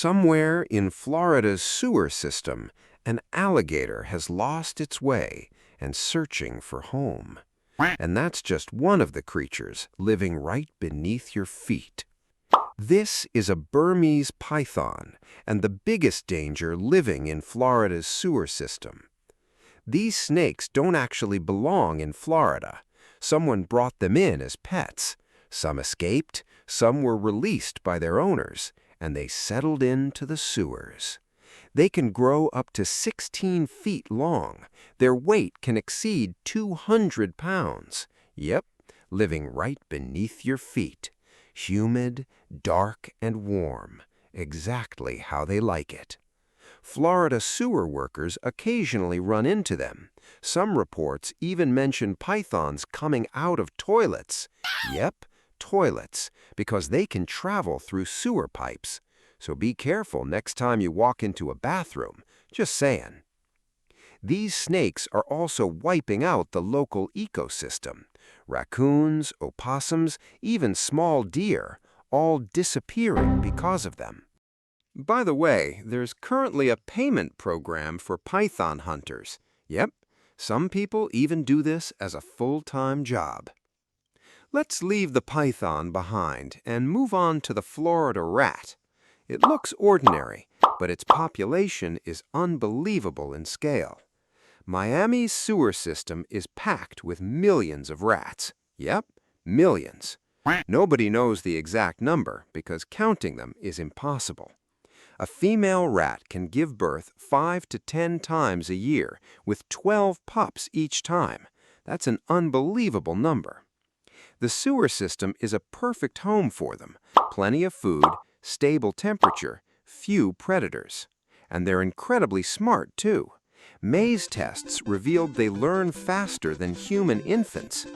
Somewhere in Florida's sewer system, an alligator has lost its way and searching for home. And that's just one of the creatures living right beneath your feet. This is a Burmese python, and the biggest danger living in Florida's sewer system. These snakes don't actually belong in Florida. Someone brought them in as pets. Some escaped, some were released by their owners, and they settled into the sewers. They can grow up to 16 feet long. Their weight can exceed 200 pounds. Yep, living right beneath your feet. Humid, dark, and warm. Exactly how they like it. Florida sewer workers occasionally run into them. Some reports even mention pythons coming out of toilets. Yep, toilets, because they can travel through sewer pipes. So be careful next time you walk into a bathroom. Just saying. These snakes are also wiping out the local ecosystem. Raccoons, opossums, even small deer, all disappearing because of them. By the way, there's currently a payment program for python hunters. Yep, some people even do this as a full-time job. Let's leave the python behind and move on to the Florida rat. It looks ordinary, but its population is unbelievable in scale. Miami's sewer system is packed with millions of rats. Yep, millions. Nobody knows the exact number because counting them is impossible. A female rat can give birth 5 to 10 times a year, with 12 pups each time. That's an unbelievable number. The sewer system is a perfect home for them. Plenty of food, stable temperature, few predators. And they're incredibly smart, too. Maze tests revealed they learn faster than human infants.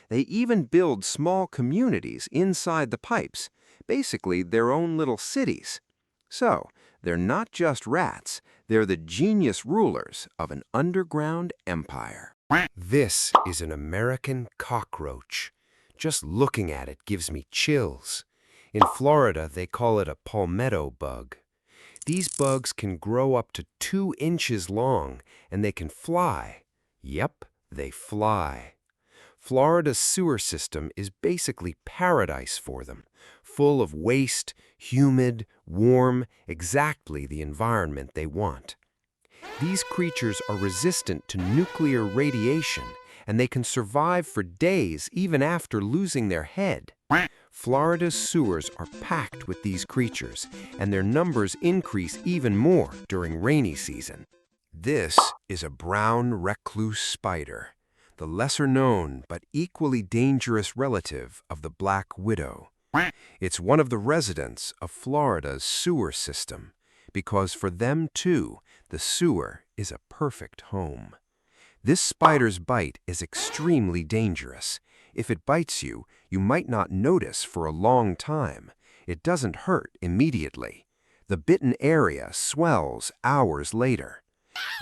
They even build small communities inside the pipes, basically their own little cities. So, they're not just rats, they're the genius rulers of an underground empire. This is an American cockroach. Just looking at it gives me chills. In Florida, they call it a palmetto bug. These bugs can grow up to 2 inches long, and they can fly. Yep, they fly. Florida's sewer system is basically paradise for them, full of waste, humid, warm, exactly the environment they want. These creatures are resistant to nuclear radiation, and they can survive for days even after losing their head. Florida's sewers are packed with these creatures, and their numbers increase even more during rainy season. This is a brown recluse spider, the lesser-known but equally dangerous relative of the black widow. It's one of the residents of Florida's sewer system, because for them, too, the sewer is a perfect home. This spider's bite is extremely dangerous. If it bites you, you might not notice for a long time. It doesn't hurt immediately. The bitten area swells hours later.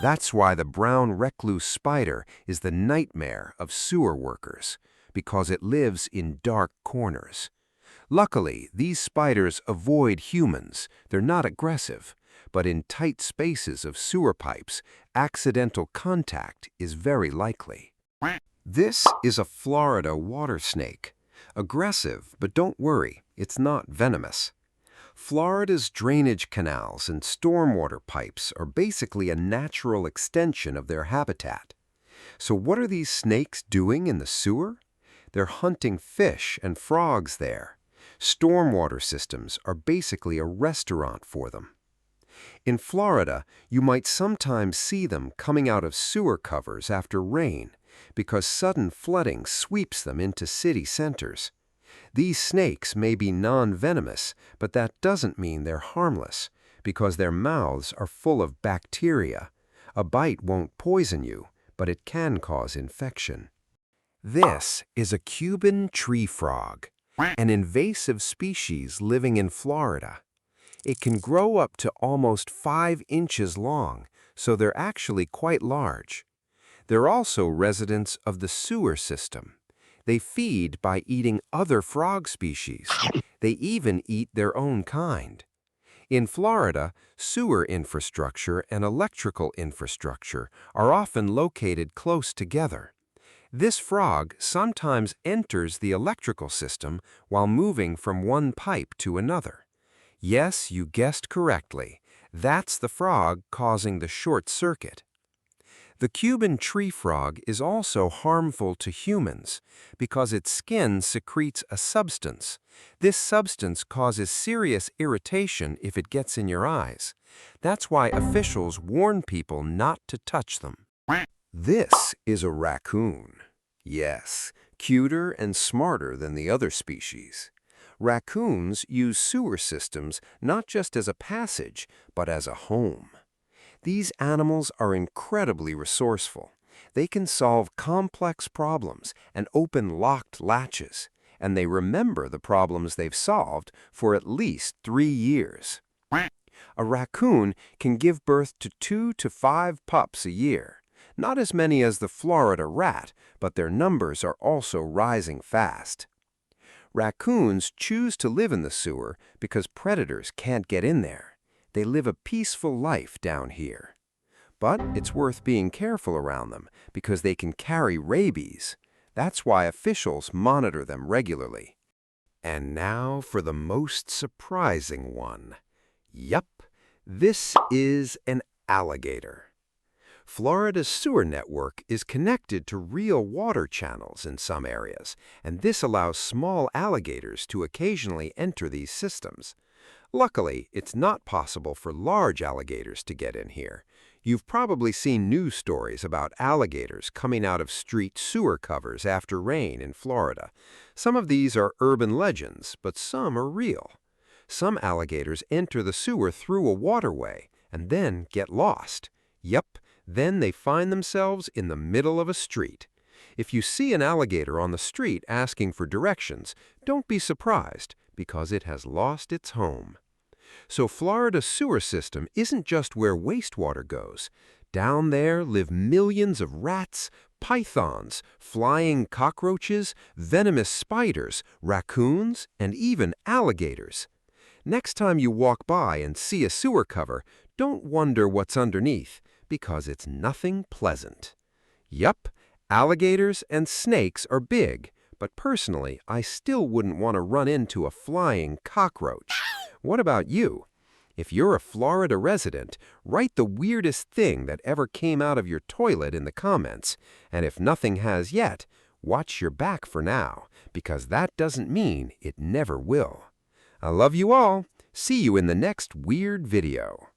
That's why the brown recluse spider is the nightmare of sewer workers, because it lives in dark corners. Luckily, these spiders avoid humans. They're not aggressive, but in tight spaces of sewer pipes, accidental contact is very likely. This is a Florida water snake. Aggressive, but don't worry, it's not venomous. Florida's drainage canals and stormwater pipes are basically a natural extension of their habitat. So what are these snakes doing in the sewer? They're hunting fish and frogs there. Stormwater systems are basically a restaurant for them. In Florida, you might sometimes see them coming out of sewer covers after rain, because sudden flooding sweeps them into city centers. These snakes may be non-venomous, but that doesn't mean they're harmless, because their mouths are full of bacteria. A bite won't poison you, but it can cause infection. This is a Cuban tree frog, an invasive species living in Florida. It can grow up to almost 5 inches long, so they're actually quite large. They're also residents of the sewer system. They feed by eating other frog species. They even eat their own kind. In Florida, sewer infrastructure and electrical infrastructure are often located close together. This frog sometimes enters the electrical system while moving from one pipe to another. Yes, you guessed correctly. That's the frog causing the short circuit. The Cuban tree frog is also harmful to humans because its skin secretes a substance. This substance causes serious irritation if it gets in your eyes. That's why officials warn people not to touch them. This is a raccoon. Yes, cuter and smarter than the other species. Raccoons use sewer systems not just as a passage, but as a home. These animals are incredibly resourceful. They can solve complex problems and open locked latches, and they remember the problems they've solved for at least 3 years. A raccoon can give birth to 2 to 5 pups a year. Not as many as the Florida rat, but their numbers are also rising fast. Raccoons choose to live in the sewer because predators can't get in there. They live a peaceful life down here. But it's worth being careful around them because they can carry rabies. That's why officials monitor them regularly. And now for the most surprising one. Yup, this is an alligator. Florida's sewer network is connected to real water channels in some areas, and this allows small alligators to occasionally enter these systems. Luckily, it's not possible for large alligators to get in here. You've probably seen news stories about alligators coming out of street sewer covers after rain in Florida. Some of these are urban legends, but some are real. Some alligators enter the sewer through a waterway and then get lost. Yep, then they find themselves in the middle of a street. If you see an alligator on the street asking for directions, don't be surprised because it has lost its home. So Florida's sewer system isn't just where wastewater goes. Down there live millions of rats, pythons, flying cockroaches, venomous spiders, raccoons, and even alligators. Next time you walk by and see a sewer cover, don't wonder what's underneath, because it's nothing pleasant. Yup, alligators and snakes are big, but personally, I still wouldn't want to run into a flying cockroach. What about you? If you're a Florida resident, write the weirdest thing that ever came out of your toilet in the comments. And if nothing has yet, watch your back for now, because that doesn't mean it never will. I love you all. See you in the next weird video.